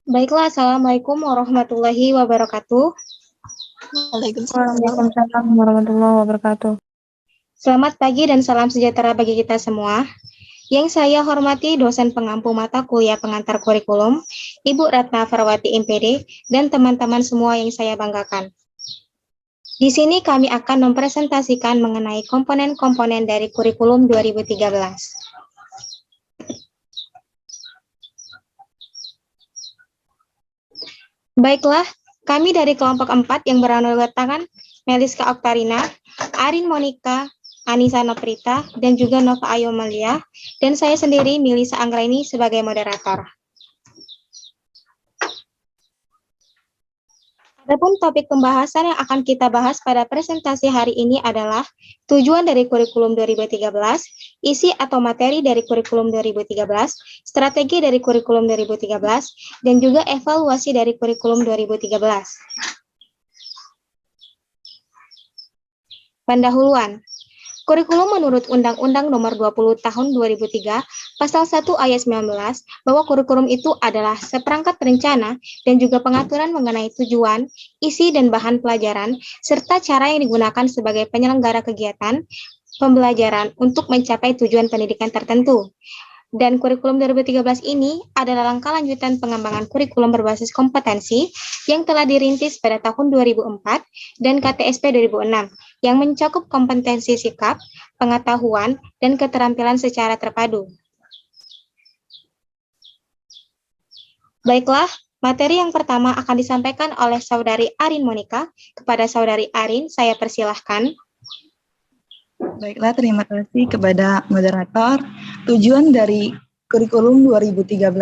Baiklah, Assalamualaikum warahmatullahi wabarakatuh. Waalaikumsalam. Waalaikumsalam warahmatullahi wabarakatuh. Selamat pagi dan salam sejahtera bagi kita semua. Yang saya hormati dosen pengampu mata kuliah pengantar kurikulum, Ibu Ratna Farwati MPD, dan teman-teman semua yang saya banggakan. Di sini kami akan mempresentasikan mengenai komponen-komponen dari kurikulum 2013. Baiklah, kami dari kelompok 4 yang beranggotakan tangan Meliska Oktarina, Arin Monika, Anissa Noprita, dan juga Nova Ayomalia, dan saya sendiri Milisa Anggraini sebagai moderator. Adapun topik pembahasan yang akan kita bahas pada presentasi hari ini adalah tujuan dari kurikulum 2013, isi atau materi dari kurikulum 2013, strategi dari kurikulum 2013, dan juga evaluasi dari kurikulum 2013. Pendahuluan. Kurikulum menurut Undang-Undang Nomor 20 Tahun 2003, Pasal 1 Ayat 19, bahwa kurikulum itu adalah seperangkat rencana dan juga pengaturan mengenai tujuan, isi dan bahan pelajaran, serta cara yang digunakan sebagai penyelenggara kegiatan pembelajaran untuk mencapai tujuan pendidikan tertentu. Dan kurikulum 2013 ini adalah langkah lanjutan pengembangan kurikulum berbasis kompetensi yang telah dirintis pada tahun 2004 dan KTSP 2006 yang mencakup kompetensi sikap, pengetahuan, dan keterampilan secara terpadu. Baiklah, materi yang pertama akan disampaikan oleh Saudari Arin Monika. Kepada Saudari Arin, saya persilahkan. Baiklah, terima kasih kepada moderator. Tujuan dari kurikulum 2013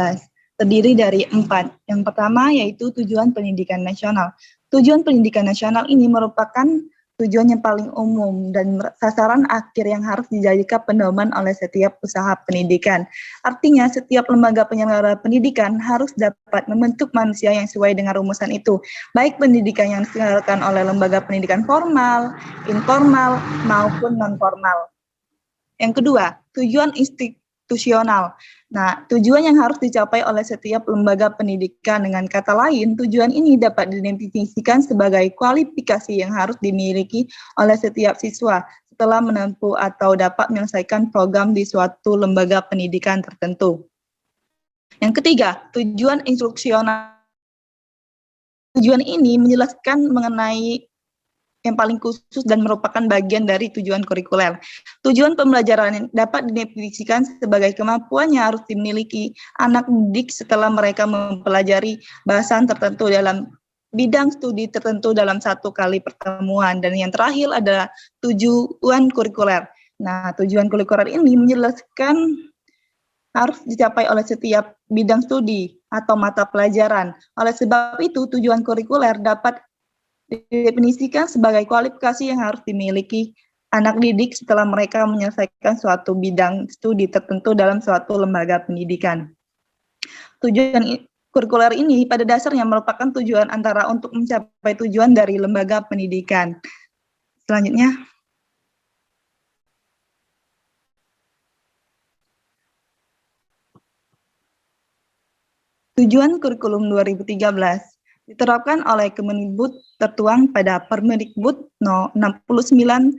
terdiri dari 4. Yang pertama yaitu tujuan pendidikan nasional. Tujuan pendidikan nasional ini merupakan tujuan yang paling umum dan sasaran akhir yang harus dijadikan pedoman oleh setiap usaha pendidikan. Artinya, setiap lembaga penyelenggara pendidikan harus dapat membentuk manusia yang sesuai dengan rumusan itu, baik pendidikan yang diselenggarakan oleh lembaga pendidikan formal, informal, maupun non-formal. Yang kedua, tujuan institusional. Nah, tujuan yang harus dicapai oleh setiap lembaga pendidikan, dengan kata lain, tujuan ini dapat didefinisikan sebagai kualifikasi yang harus dimiliki oleh setiap siswa setelah menempuh atau dapat menyelesaikan program di suatu lembaga pendidikan tertentu. Yang ketiga, tujuan instruksional. Tujuan ini menjelaskan mengenai yang paling khusus dan merupakan bagian dari tujuan kurikuler. Tujuan pembelajaran dapat didefinisikan sebagai kemampuan yang harus dimiliki anak didik setelah mereka mempelajari bahasan tertentu dalam bidang studi tertentu dalam satu kali pertemuan. Dan yang terakhir adalah tujuan kurikuler. Nah, tujuan kurikuler ini menjelaskan harus dicapai oleh setiap bidang studi atau mata pelajaran. Oleh sebab itu, tujuan kurikuler dapat didefinisikan sebagai kualifikasi yang harus dimiliki anak didik setelah mereka menyelesaikan suatu bidang studi tertentu dalam suatu lembaga pendidikan. Tujuan kurikuler ini pada dasarnya merupakan tujuan antara untuk mencapai tujuan dari lembaga pendidikan. Selanjutnya, tujuan kurikulum 2013 diterapkan oleh Kemendikbud tertuang pada Permendikbud No. 69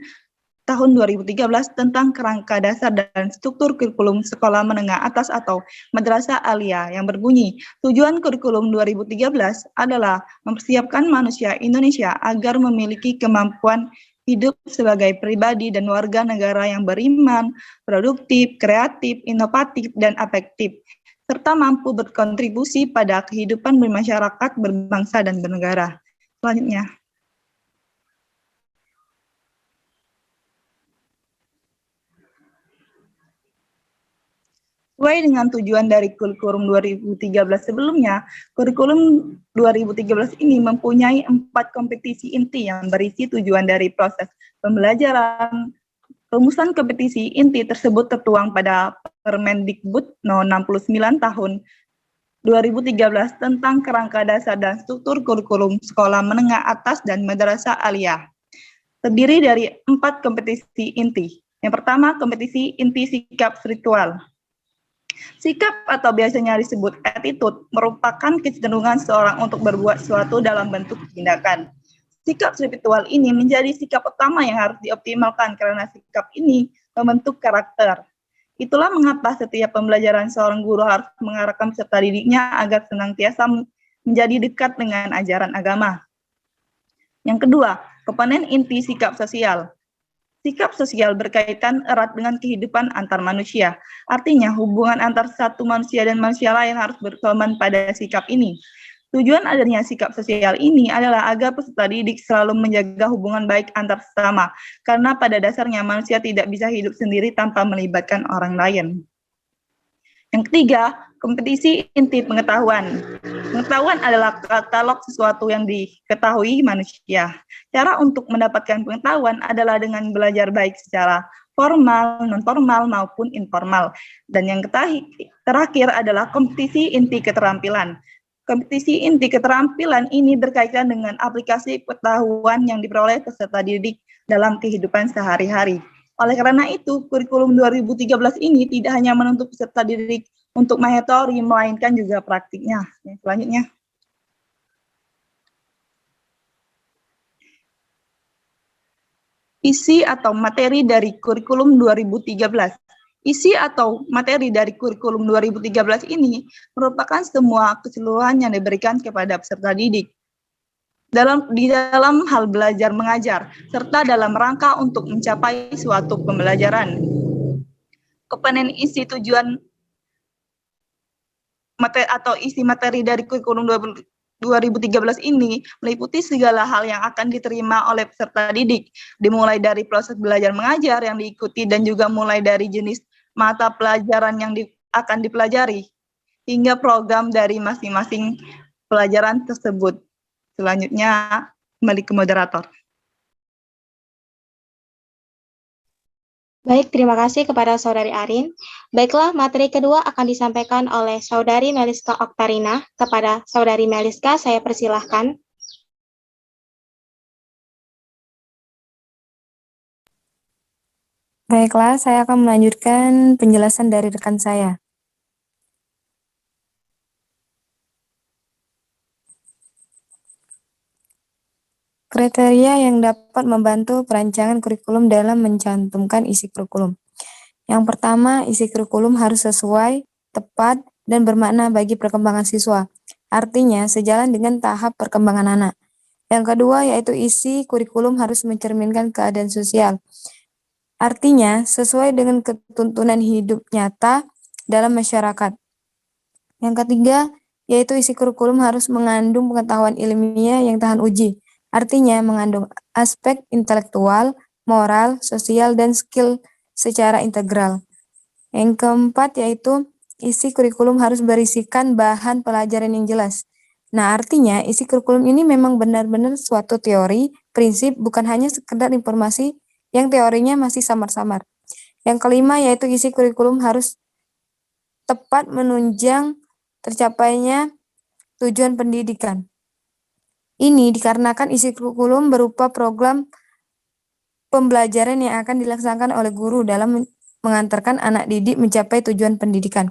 tahun 2013 tentang kerangka dasar dan struktur kurikulum sekolah menengah atas atau madrasah aliyah yang berbunyi, tujuan kurikulum 2013 adalah mempersiapkan manusia Indonesia agar memiliki kemampuan hidup sebagai pribadi dan warga negara yang beriman, produktif, kreatif, inovatif, dan afektif, serta mampu berkontribusi pada kehidupan bermasyarakat, berbangsa, dan bernegara. Selanjutnya. Sesuai dengan tujuan dari kurikulum 2013 sebelumnya, kurikulum 2013 ini mempunyai 4 kompetisi inti yang berisi tujuan dari proses pembelajaran. Rumusan kompetisi inti tersebut tertuang pada Permendikbud No. 69 tahun 2013 tentang kerangka dasar dan struktur kurikulum sekolah menengah atas dan madrasah aliyah. Terdiri dari 4 kompetisi inti. Yang pertama, kompetisi inti sikap spiritual. Sikap atau biasanya disebut attitude merupakan kecenderungan seorang untuk berbuat sesuatu dalam bentuk tindakan. Sikap spiritual ini menjadi sikap utama yang harus dioptimalkan karena sikap ini membentuk karakter. Itulah mengapa setiap pembelajaran seorang guru harus mengarahkan peserta didiknya agar senantiasa menjadi dekat dengan ajaran agama. Yang kedua, komponen inti sikap sosial. Sikap sosial berkaitan erat dengan kehidupan antar manusia. Artinya, hubungan antar satu manusia dan manusia lain harus berkembang pada sikap ini. Tujuan adanya sikap sosial ini adalah agar peserta didik selalu menjaga hubungan baik antar sesama, karena pada dasarnya manusia tidak bisa hidup sendiri tanpa melibatkan orang lain. Yang ketiga, kompetisi inti pengetahuan. Pengetahuan adalah katalog sesuatu yang diketahui manusia. Cara untuk mendapatkan pengetahuan adalah dengan belajar baik secara formal, non-formal, maupun informal. Dan yang terakhir adalah kompetisi inti keterampilan. Kompetisi inti keterampilan ini berkaitan dengan aplikasi pengetahuan yang diperoleh peserta didik dalam kehidupan sehari-hari. Oleh karena itu, kurikulum 2013 ini tidak hanya menuntut peserta didik untuk mengetori, melainkan juga praktiknya. Selanjutnya. Isi atau materi dari kurikulum 2013. Isi atau materi dari kurikulum 2013 ini merupakan semua keseluruhan yang diberikan kepada peserta didik di dalam hal belajar mengajar, serta dalam rangka untuk mencapai suatu pembelajaran. Komponen isi tujuan materi atau isi materi dari kurikulum 2013 ini meliputi segala hal yang akan diterima oleh peserta didik, dimulai dari proses belajar mengajar yang diikuti dan juga mulai dari jenis mata pelajaran yang akan dipelajari, hingga program dari masing-masing pelajaran tersebut. Selanjutnya, kembali ke moderator. Baik, terima kasih kepada Saudari Arin. Baiklah, materi kedua akan disampaikan oleh Saudari Meliska Oktarina. Kepada Saudari Meliska, saya persilahkan. Baiklah, saya akan melanjutkan penjelasan dari rekan saya. Kriteria yang dapat membantu perancangan kurikulum dalam mencantumkan isi kurikulum. Yang pertama, isi kurikulum harus sesuai, tepat, dan bermakna bagi perkembangan siswa. Artinya, sejalan dengan tahap perkembangan anak. Yang kedua, yaitu isi kurikulum harus mencerminkan keadaan sosial. Artinya, sesuai dengan ketuntunan hidup nyata dalam masyarakat. Yang ketiga, yaitu isi kurikulum harus mengandung pengetahuan ilmiah yang tahan uji. Artinya, mengandung aspek intelektual, moral, sosial, dan skill secara integral. Yang keempat, yaitu isi kurikulum harus berisikan bahan pelajaran yang jelas. Nah, artinya isi kurikulum ini memang benar-benar suatu teori, prinsip, bukan hanya sekedar informasi yang teorinya masih samar-samar. Yang kelima, yaitu isi kurikulum harus tepat menunjang tercapainya tujuan pendidikan. Ini dikarenakan isi kurikulum berupa program pembelajaran yang akan dilaksanakan oleh guru dalam mengantarkan anak didik mencapai tujuan pendidikan.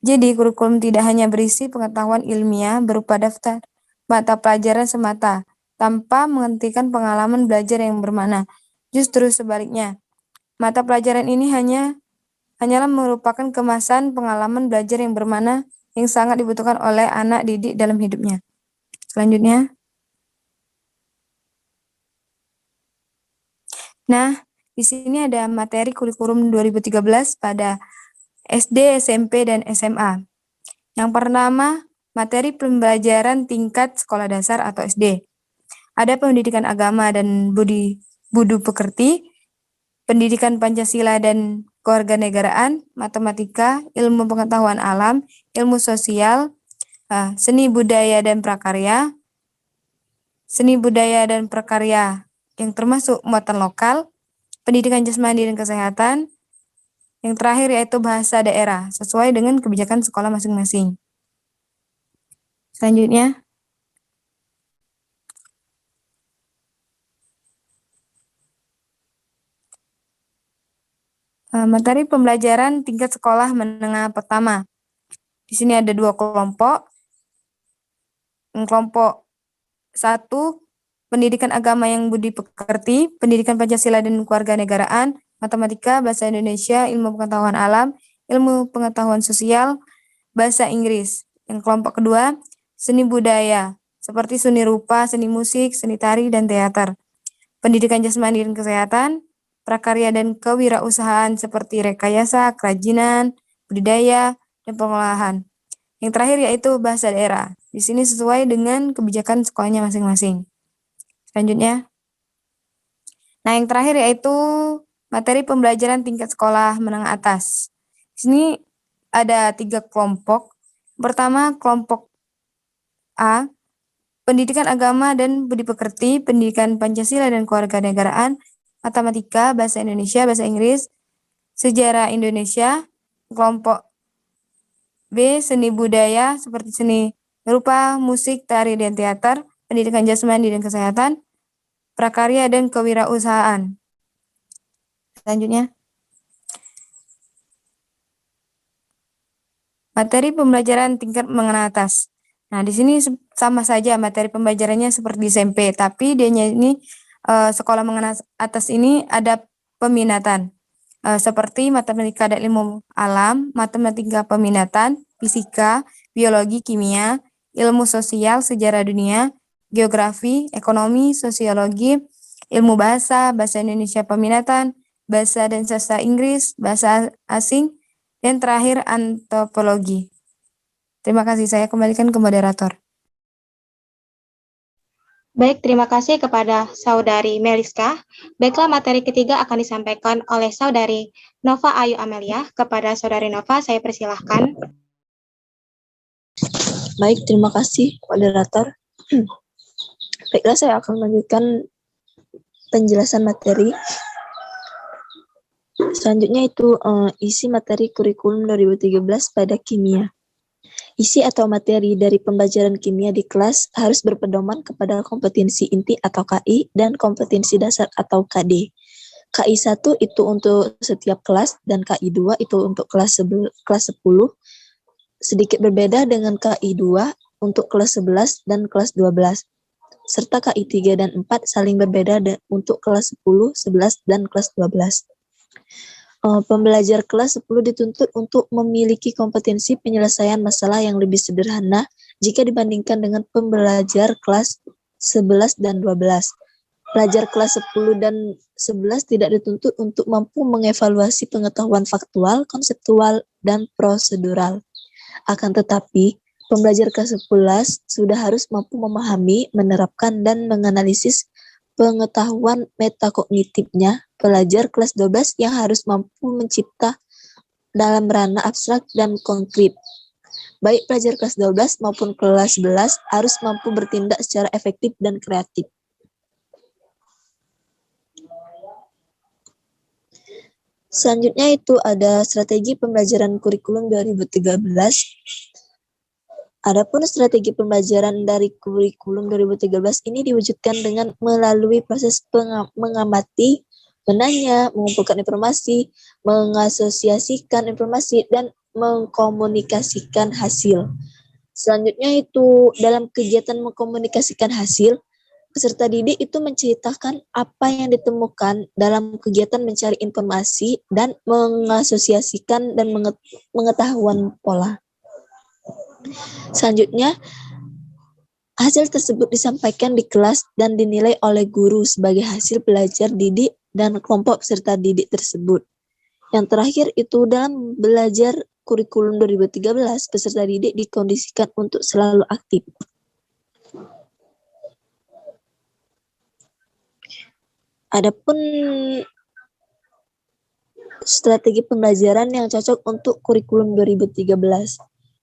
Jadi, kurikulum tidak hanya berisi pengetahuan ilmiah berupa daftar mata pelajaran semata, tanpa menghentikan pengalaman belajar yang bermakna. Justru sebaliknya, mata pelajaran ini hanyalah merupakan kemasan pengalaman belajar yang bermakna yang sangat dibutuhkan oleh anak didik dalam hidupnya. Selanjutnya. Nah, di sini ada materi kurikulum 2013 pada SD, SMP, dan SMA. Yang pertama, materi pembelajaran tingkat sekolah dasar atau SD. Ada pendidikan agama dan budu pekerti, pendidikan Pancasila dan kewarganegaraan, matematika, ilmu pengetahuan alam, ilmu sosial, seni budaya dan prakarya, yang termasuk muatan lokal, pendidikan jasmani dan kesehatan, yang terakhir yaitu bahasa daerah, sesuai dengan kebijakan sekolah masing-masing. Selanjutnya. Materi pembelajaran tingkat sekolah menengah pertama. Di sini ada 2 kelompok. Kelompok 1, pendidikan agama yang budi pekerti, pendidikan Pancasila dan kewarganegaraan, matematika, bahasa Indonesia, ilmu pengetahuan alam, ilmu pengetahuan sosial, bahasa Inggris. Yang kelompok kedua, seni budaya, seperti seni rupa, seni musik, seni tari, dan teater. Pendidikan jasmani dan kesehatan, prakarya dan kewirausahaan seperti rekayasa, kerajinan, budidaya, dan pengolahan. Yang terakhir yaitu bahasa daerah. Di sini sesuai dengan kebijakan sekolahnya masing-masing. Selanjutnya. Nah, yang terakhir yaitu materi pembelajaran tingkat sekolah menengah atas. Di sini ada 3 kelompok. Pertama, kelompok A, pendidikan agama dan budi pekerti, pendidikan Pancasila dan kewarganegaraan, matematika, bahasa Indonesia, bahasa Inggris, sejarah Indonesia. Kelompok B, seni budaya seperti seni rupa, musik, tari, dan teater, pendidikan jasmani dan kesehatan, prakarya dan kewirausahaan. Selanjutnya. Materi pembelajaran tingkat menengah atas. Nah, di sini sama saja materi pembelajarannya seperti SMP, tapi dianya ini sekolah menengah atas ini ada peminatan. Seperti matematika dan ilmu alam, matematika peminatan, fisika, biologi, kimia, ilmu sosial, sejarah dunia, geografi, ekonomi, sosiologi, ilmu bahasa, bahasa Indonesia peminatan, bahasa dan sastra Inggris, bahasa asing, dan terakhir antropologi. Terima kasih, saya kembalikan ke moderator. Baik, terima kasih kepada Saudari Meliska. Baiklah, materi ketiga akan disampaikan oleh Saudari Nova Ayu Amelia. Kepada Saudari Nova, saya persilahkan. Baik, terima kasih, moderator. Baiklah, saya akan melanjutkan penjelasan materi. Selanjutnya itu isi materi kurikulum 2013 pada kimia. Isi atau materi dari pembelajaran kimia di kelas harus berpedoman kepada kompetensi inti atau KI dan kompetensi dasar atau KD. KI 1 itu untuk setiap kelas dan KI 2 itu untuk kelas 10. Sedikit berbeda dengan KI 2 untuk kelas 11 dan kelas 12. Serta KI 3 dan 4 saling berbeda untuk kelas 10, 11, dan kelas 12. Pembelajar kelas 10 dituntut untuk memiliki kompetensi penyelesaian masalah yang lebih sederhana jika dibandingkan dengan pembelajar kelas 11 dan 12. Pelajar kelas 10 dan 11 tidak dituntut untuk mampu mengevaluasi pengetahuan faktual, konseptual, dan prosedural. Akan tetapi, pembelajar kelas 11 sudah harus mampu memahami, menerapkan, dan menganalisis pengetahuan metakognitifnya. Pelajar kelas 12 yang harus mampu mencipta dalam ranah abstrak dan konkret. Baik pelajar kelas 12 maupun kelas 11 harus mampu bertindak secara efektif dan kreatif. Selanjutnya itu ada strategi pembelajaran kurikulum 2013. Adapun strategi pembelajaran dari kurikulum 2013 ini diwujudkan dengan melalui proses mengamati, menanya, mengumpulkan informasi, mengasosiasikan informasi, dan mengkomunikasikan hasil. Selanjutnya itu dalam kegiatan mengkomunikasikan hasil, peserta didik itu menceritakan apa yang ditemukan dalam kegiatan mencari informasi dan mengasosiasikan dan pengetahuan pola. Selanjutnya, hasil tersebut disampaikan di kelas dan dinilai oleh guru sebagai hasil belajar didik dan kelompok peserta didik tersebut. Yang terakhir itu dalam belajar kurikulum 2013, peserta didik dikondisikan untuk selalu aktif. Adapun strategi pembelajaran yang cocok untuk kurikulum 2013.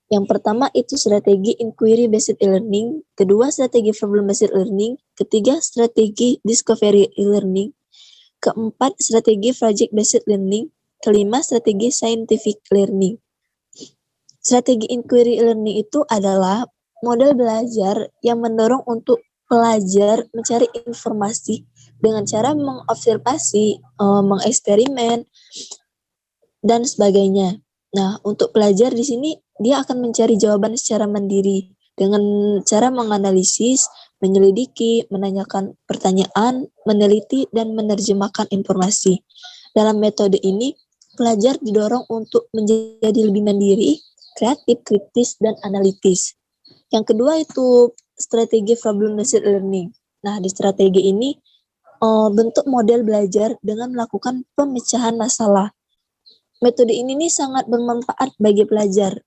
Yang pertama itu strategi inquiry based learning, kedua strategi problem based learning, ketiga strategi discovery learning, keempat strategi project based learning, kelima strategi scientific learning. Strategi inquiry learning itu adalah model belajar yang mendorong untuk pelajar mencari informasi dengan cara mengobservasi, mengeksperimen, dan sebagainya. Nah, untuk pelajar di sini dia akan mencari jawaban secara mandiri dengan cara menganalisis, menyelidiki, menanyakan pertanyaan, meneliti, dan menerjemahkan informasi. Dalam metode ini, pelajar didorong untuk menjadi lebih mandiri, kreatif, kritis, dan analitis. Yang kedua itu strategi problem-based learning. Nah, di strategi ini bentuk model belajar dengan melakukan pemecahan masalah. Metode ini nih sangat bermanfaat bagi pelajar.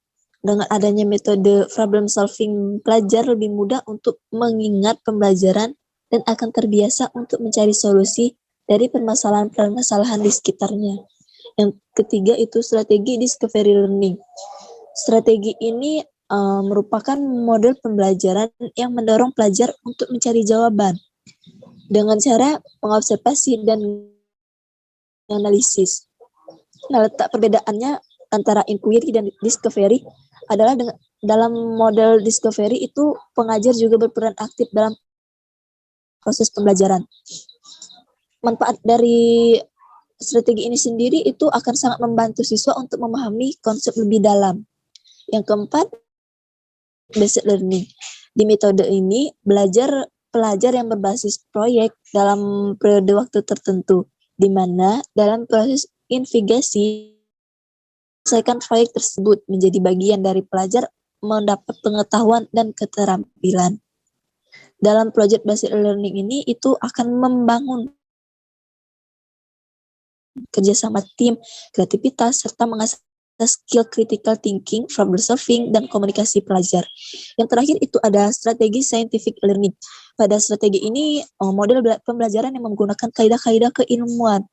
Dengan adanya metode problem solving, pelajar lebih mudah untuk mengingat pembelajaran dan akan terbiasa untuk mencari solusi dari permasalahan-permasalahan di sekitarnya. Yang ketiga itu strategi discovery learning. Strategi ini merupakan model pembelajaran yang mendorong pelajar untuk mencari jawaban dengan cara mengobservasi dan analisis. Nah, letak perbedaannya antara inquiry dan discovery adalah dalam model discovery itu pengajar juga berperan aktif dalam proses pembelajaran. Manfaat dari strategi ini sendiri itu akan sangat membantu siswa untuk memahami konsep lebih dalam. Yang keempat, based learning. Di metode ini, pelajar yang berbasis proyek dalam periode waktu tertentu, di mana dalam proses investigasi menyelesaikan proyek tersebut menjadi bagian dari pelajar mendapat pengetahuan dan keterampilan. Dalam project based learning ini itu akan membangun kerjasama tim, kreativitas, serta mengasah skill critical thinking, problem solving, dan komunikasi pelajar. Yang terakhir itu ada strategi scientific learning. Pada strategi ini, model pembelajaran yang menggunakan kaidah-kaidah keilmuan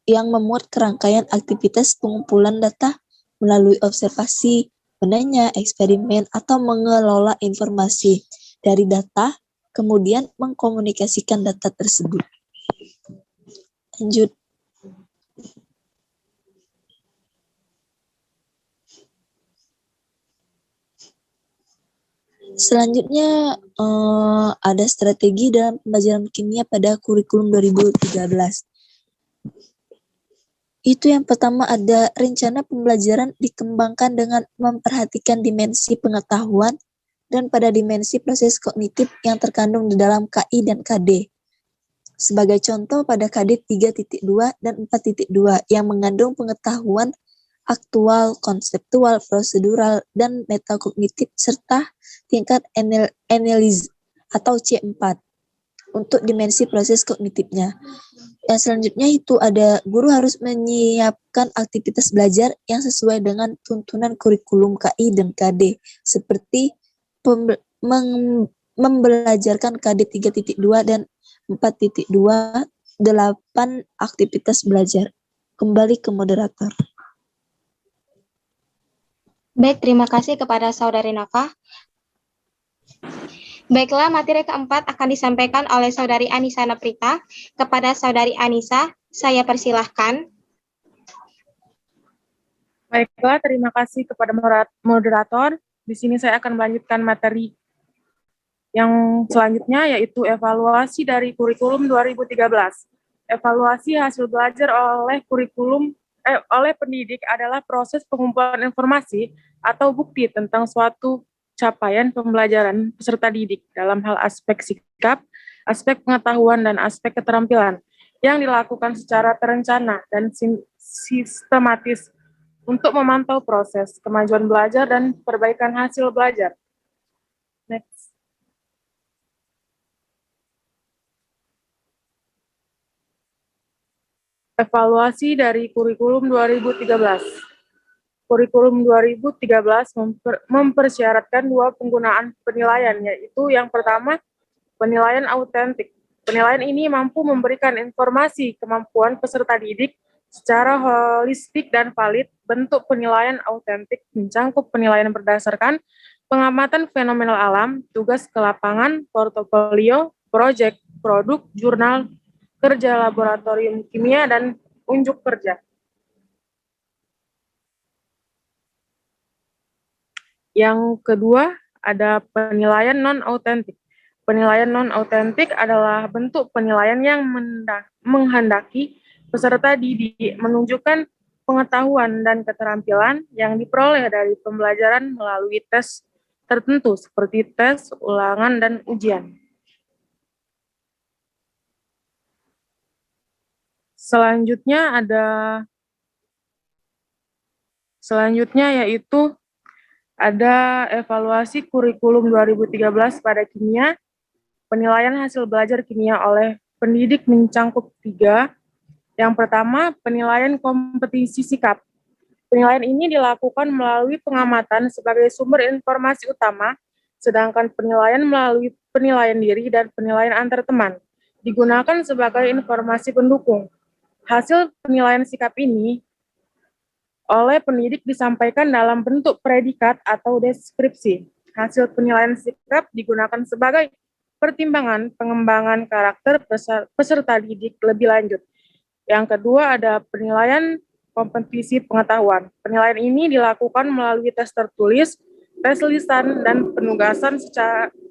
yang memuat kerangkaian aktivitas pengumpulan data melalui observasi, menanya, eksperimen, atau mengelola informasi dari data, kemudian mengkomunikasikan data tersebut. Lanjut. Selanjutnya ada strategi dalam pembelajaran kimia pada kurikulum 2013. Itu yang pertama ada rencana pembelajaran dikembangkan dengan memperhatikan dimensi pengetahuan dan pada dimensi proses kognitif yang terkandung di dalam KI dan KD. Sebagai contoh pada KD 3.2 dan 4.2 yang mengandung pengetahuan aktual, konseptual, prosedural, dan metakognitif serta tingkat analisis atau C4 untuk dimensi proses kognitifnya. Yang selanjutnya itu ada guru harus menyiapkan aktivitas belajar yang sesuai dengan tuntunan kurikulum KI dan KD seperti membelajarkan KD 3.2 dan 4.2 8 aktivitas belajar. Kembali ke moderator. Baik, terima kasih kepada Saudari Nafa. Baiklah, materi keempat akan disampaikan oleh Saudari Anissa Naprita. Kepada Saudari Anissa, saya persilahkan. Baiklah, terima kasih kepada moderator. Di sini saya akan melanjutkan materi yang selanjutnya, yaitu evaluasi dari kurikulum 2013. Evaluasi hasil belajar oleh pendidik adalah proses pengumpulan informasi atau bukti tentang suatu capaian pembelajaran peserta didik dalam hal aspek sikap, aspek pengetahuan, dan aspek keterampilan yang dilakukan secara terencana dan sistematis untuk memantau proses kemajuan belajar dan perbaikan hasil belajar. Next. Evaluasi dari kurikulum 2013. Kurikulum 2013 mempersyaratkan dua penggunaan penilaian, yaitu yang pertama, penilaian autentik. Penilaian ini mampu memberikan informasi kemampuan peserta didik secara holistik dan valid. Bentuk penilaian autentik mencangkup penilaian berdasarkan pengamatan fenomenal alam, tugas ke lapangan, portofolio, proyek, produk, jurnal, kerja laboratorium kimia, dan unjuk kerja. Yang kedua, ada penilaian non-autentik. Penilaian non-autentik adalah bentuk penilaian yang menghendaki peserta didik menunjukkan pengetahuan dan keterampilan yang diperoleh dari pembelajaran melalui tes tertentu seperti tes, ulangan, dan ujian. Selanjutnya yaitu ada evaluasi kurikulum 2013 pada kimia. Penilaian hasil belajar kimia oleh pendidik mencangkup 3. Yang pertama, penilaian kompetisi sikap. Penilaian ini dilakukan melalui pengamatan sebagai sumber informasi utama, sedangkan penilaian melalui penilaian diri dan penilaian antar teman digunakan sebagai informasi pendukung. Hasil penilaian sikap ini oleh pendidik disampaikan dalam bentuk predikat atau deskripsi. Hasil penilaian sikap digunakan sebagai pertimbangan pengembangan karakter peserta didik lebih lanjut. Yang kedua ada penilaian kompetisi pengetahuan. Penilaian ini dilakukan melalui tes tertulis, tes lisan, dan penugasan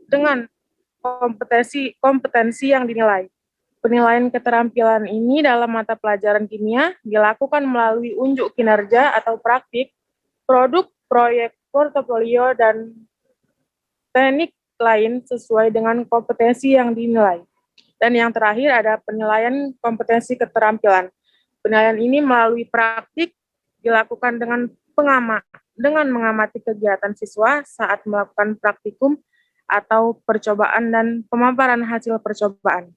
dengan kompetensi yang dinilai. Penilaian keterampilan ini dalam mata pelajaran kimia dilakukan melalui unjuk kinerja atau praktik, produk, proyek, portofolio, dan teknik lain sesuai dengan kompetensi yang dinilai. Dan yang terakhir ada penilaian kompetensi keterampilan. Penilaian ini melalui praktik dilakukan dengan mengamati kegiatan siswa saat melakukan praktikum atau percobaan dan pemaparan hasil percobaan.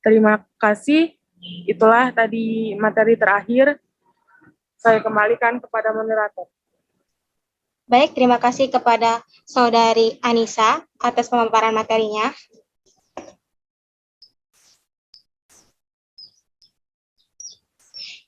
Terima kasih. Itulah tadi materi terakhir. Saya kembalikan kepada moderator. Baik, terima kasih kepada Saudari Anissa atas pemaparan materinya.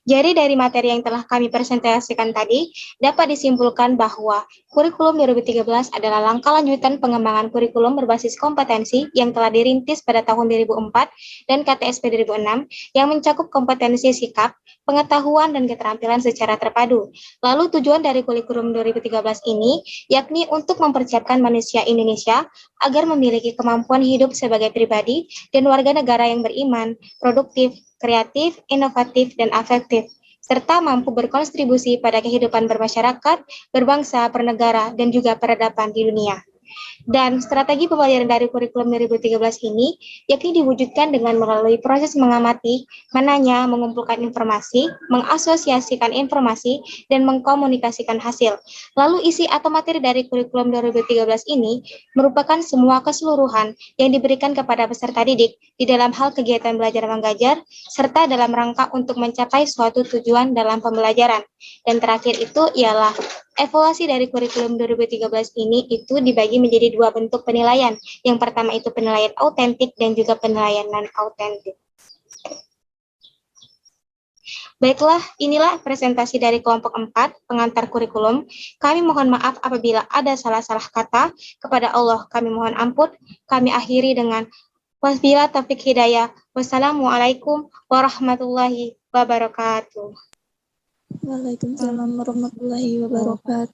Jadi dari materi yang telah kami presentasikan tadi, dapat disimpulkan bahwa kurikulum 2013 adalah langkah lanjutan pengembangan kurikulum berbasis kompetensi yang telah dirintis pada tahun 2004 dan KTSP 2006 yang mencakup kompetensi sikap, pengetahuan, dan keterampilan secara terpadu. Lalu tujuan dari kurikulum 2013 ini yakni untuk mempersiapkan manusia Indonesia agar memiliki kemampuan hidup sebagai pribadi dan warga negara yang beriman, produktif, kreatif, inovatif, dan afektif, serta mampu berkontribusi pada kehidupan bermasyarakat, berbangsa, bernegara, dan juga peradaban di dunia. Dan strategi pembelajaran dari kurikulum 2013 ini yakni diwujudkan dengan melalui proses mengamati, menanya, mengumpulkan informasi, mengasosiasikan informasi, dan mengkomunikasikan hasil. Lalu isi atau materi dari kurikulum 2013 ini merupakan semua keseluruhan yang diberikan kepada peserta didik di dalam hal kegiatan belajar mengajar, serta dalam rangka untuk mencapai suatu tujuan dalam pembelajaran. Dan terakhir itu ialah evaluasi dari kurikulum 2013 ini itu dibagi menjadi 2 bentuk penilaian. Yang pertama itu penilaian autentik dan juga penilaian non-autentik. Baiklah, inilah presentasi dari kelompok 4, pengantar kurikulum. Kami mohon maaf apabila ada salah-salah kata. Kepada Allah kami mohon ampun. Kami akhiri dengan wabillahi taufiq hidayah. Wassalamualaikum warahmatullahi wabarakatuh. Waalaikumsalam warahmatullahi wabarakatuh.